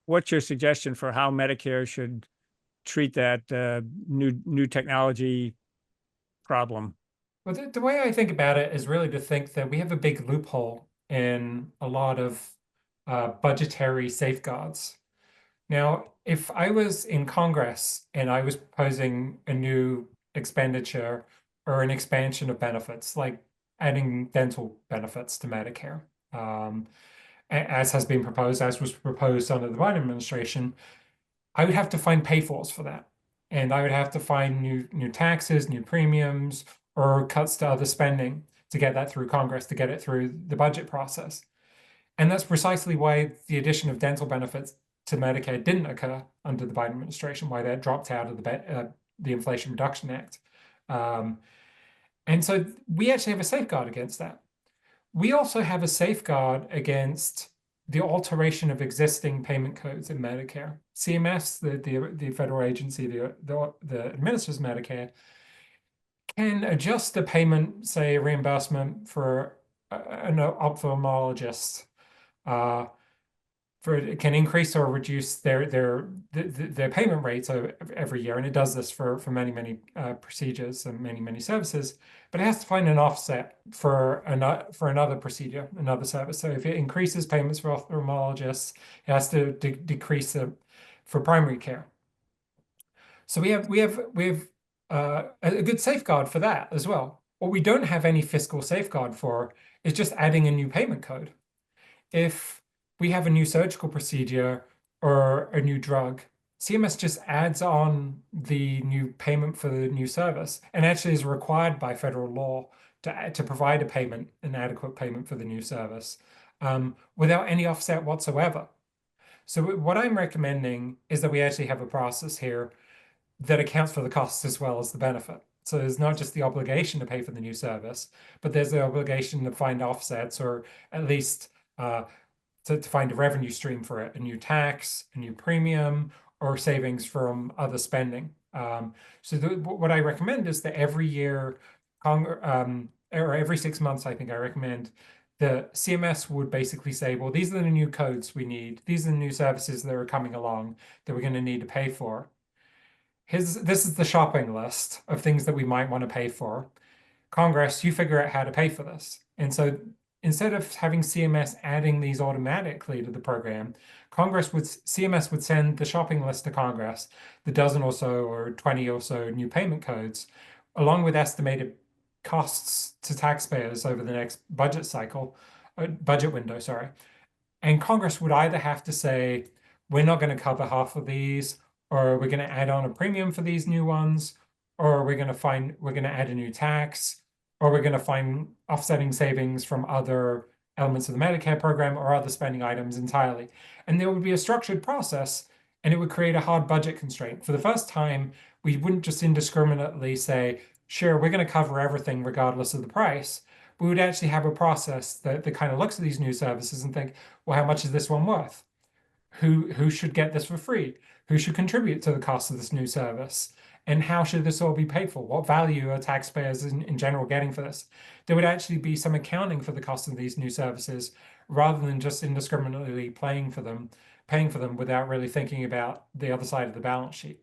what's your suggestion for how Medicare should treat that new technology problem? Well, the way I think about it is really to think that we have a big loophole in a lot of budgetary safeguards. Now, if I was in Congress and I was proposing a new expenditure or an expansion of benefits, like adding dental benefits to Medicare, um, as has been proposed, as was proposed under the Biden administration, I would have to find pay-fors for that. And I would have to find new taxes, new premiums, or cuts to other spending to get that through Congress, to get it through the budget process. And that's precisely why the addition of dental benefits to Medicare didn't occur under the Biden administration, why that dropped out of the Inflation Reduction Act. Um, and so we actually have a safeguard against that. We also have a safeguard against the alteration of existing payment codes in Medicare. CMS, the federal agency that administers Medicare, can adjust the payment, say reimbursement for an ophthalmologist. Uh, it can increase or reduce their payment rates every year, and it does this for many procedures and many services. But it has to find an offset for another procedure, another service. So if it increases payments for ophthalmologists, it has to decrease it for primary care. So we have a good safeguard for that as well. What we don't have any fiscal safeguard for is just adding a new payment code. If we have a new surgical procedure or a new drug, CMS just adds on the new payment for the new service and actually is required by federal law to provide a payment, an adequate payment for the new service, without any offset whatsoever. So what I'm recommending is that we actually have a process here that accounts for the costs as well as the benefit. So there's not just the obligation to pay for the new service, but there's the obligation to find offsets or at least to find a revenue stream for it, a new tax, a new premium, or savings from other spending. So what I recommend is that every year, or every 6 months, I think I recommend the CMS would basically say, well, these are the new codes we need. These are the new services that are coming along that we're going to need to pay for. This is the shopping list of things that we might want to pay for. Congress, you figure out how to pay for this. And so instead of having CMS adding these automatically to the program, CMS would send the shopping list to Congress, the dozen or so or 20 or so new payment codes, along with estimated costs to taxpayers over the next budget cycle, budget window, sorry. And Congress would either have to say, we're not going to cover half of these, or we're going to add on a premium for these new ones, or we're going to add a new tax, or we're going to find offsetting savings from other elements of the Medicare program or other spending items entirely. And there would be a structured process, and it would create a hard budget constraint. For the first time, we wouldn't just indiscriminately say, sure, we're going to cover everything regardless of the price. We would actually have a process that kind of looks at these new services and think, well, how much is this one worth? Who should get this for free? Who should contribute to the cost of this new service? And how should this all be paid for? What value are taxpayers in general getting for this? There would actually be some accounting for the cost of these new services rather than just indiscriminately paying for them without really thinking about the other side of the balance sheet.